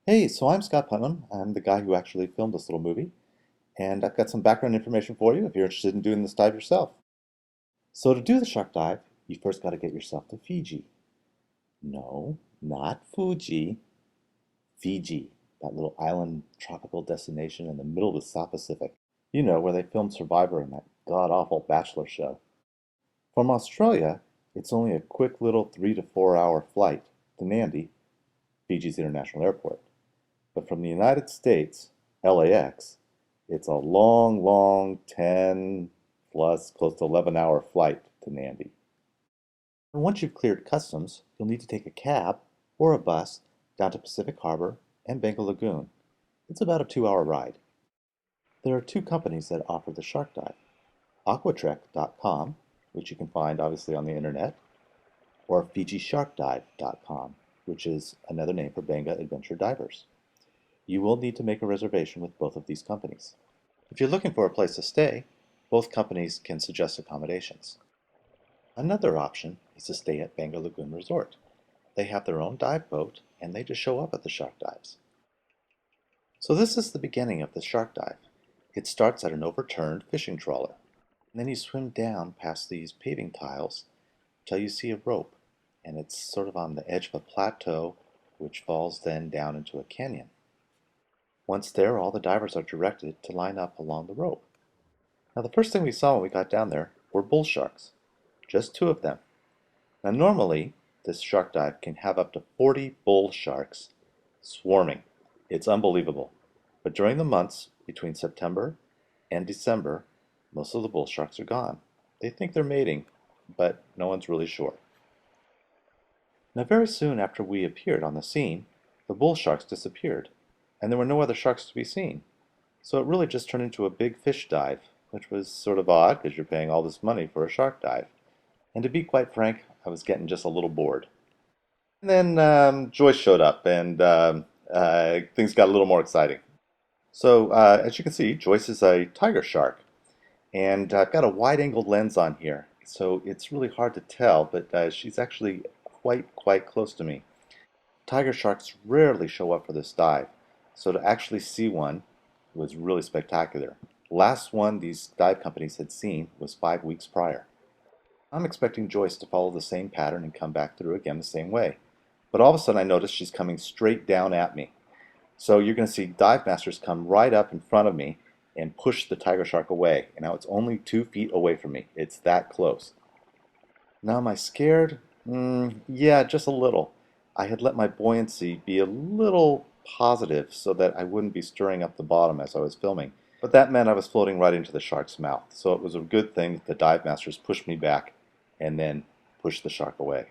Hey, so I'm Scott Putnam. I'm the guy who actually filmed this little movie, and I've got some background information for you if you're interested in doing this dive yourself. So to do the shark dive, you first got to get yourself to Fiji. No, not Fuji, Fiji, that little island tropical destination in the middle of the South Pacific. You know, where they filmed Survivor in that god-awful Bachelor show. From Australia, it's only a quick little 3 to 4 hour flight to Nandi, Fiji's international airport. But from the United States, LAX, it's a long 10 plus close to 11-hour flight to Nandi. And once you've cleared customs, you'll need to take a cab or a bus down to Pacific Harbor and Beqa Lagoon. It's about a 2-hour ride. There are two companies that offer the shark dive, aquatrek.com, which you can find obviously on the internet, or FijiSharkDive.com, which is another name for Benga Adventure Divers. You will need to make a reservation with both of these companies. If you're looking for a place to stay, both companies can suggest accommodations. Another option is to stay at Beqa Lagoon Resort. They have their own dive boat, and they just show up at the shark dives. So this is the beginning of the shark dive. It starts at an overturned fishing trawler, and then you swim down past these paving tiles till you see a rope, and it's sort of on the edge of a plateau which falls then down into a canyon. Once there, all the divers are directed to line up along the rope. Now the first thing we saw when we got down there were bull sharks, just 2 of them. Now normally, this shark dive can have up to 40 bull sharks swarming. It's unbelievable. But during the months between September and December, most of the bull sharks are gone. They think they're mating, but no one's really sure. Now very soon after we appeared on the scene, the bull sharks disappeared, and there were no other sharks to be seen. So it really just turned into a big fish dive which was sort of odd because you're paying all this money for a shark dive. And to be quite frank, I was getting just a little bored. And then Joyce showed up, and things got a little more exciting. So, as you can see, Joyce is a tiger shark, and I've got a wide-angle lens on here, so it's really hard to tell, but she's actually quite close to me. Tiger sharks rarely show up for this dive, so to actually see one was really spectacular. Last one these dive companies had seen was 5 weeks prior. I'm expecting Joyce to follow the same pattern and come back through again the same way. But all of a sudden I notice she's coming straight down at me. So you're going to see dive masters come right up in front of me and push the tiger shark away. And now it's only 2 feet away from me. It's that close. Now am I scared? Yeah, just a little. I had let my buoyancy be a little positive so that I wouldn't be stirring up the bottom as I was filming. But that meant I was floating right into the shark's mouth. So it was a good thing that the dive masters pushed me back and then pushed the shark away.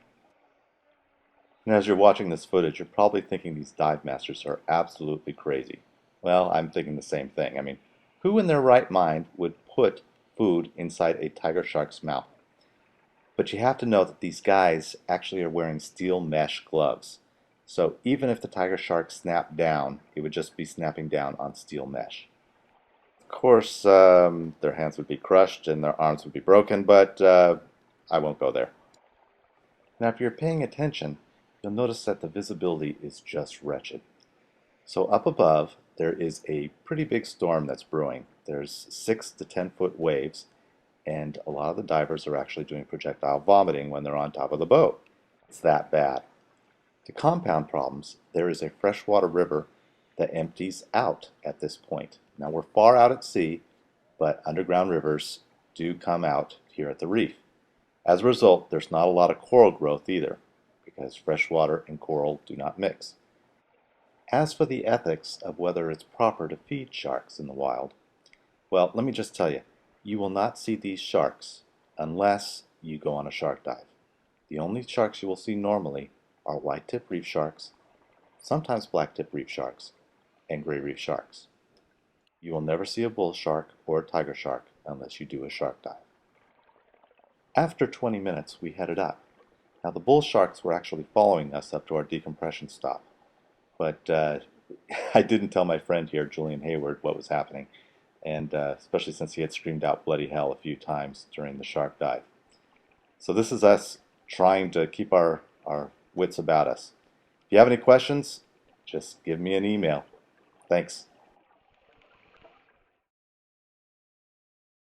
And as you're watching this footage, you're probably thinking these dive masters are absolutely crazy. Well, I'm thinking the same thing. I mean, who in their right mind would put food inside a tiger shark's mouth? But you have to know that these guys actually are wearing steel mesh gloves. So even if the tiger shark snapped down, it would just be snapping down on steel mesh. Of course, their hands would be crushed and their arms would be broken, but I won't go there. Now, if you're paying attention, you'll notice that the visibility is just wretched. So up above, there is a pretty big storm that's brewing. There's 6 to 10 foot waves, and a lot of the divers are actually doing projectile vomiting when they're on top of the boat. It's that bad. To compound problems, there is a freshwater river that empties out at this point. Now we're far out at sea, but underground rivers do come out here at the reef. As a result, there's not a lot of coral growth either, because freshwater and coral do not mix. As for the ethics of whether it's proper to feed sharks in the wild, well, let me just tell you, you will not see these sharks unless you go on a shark dive. The only sharks you will see normally are white-tip reef sharks, sometimes black-tip reef sharks, and gray reef sharks. You will never see a bull shark or a tiger shark unless you do a shark dive. After 20 minutes, we headed up. Now, the bull sharks were actually following us up to our decompression stop, but I didn't tell my friend here, Julian Hayward, what was happening, and especially since he had screamed out bloody hell a few times during the shark dive. So this is us trying to keep our wits about us. If you have any questions, just give me an email. Thanks.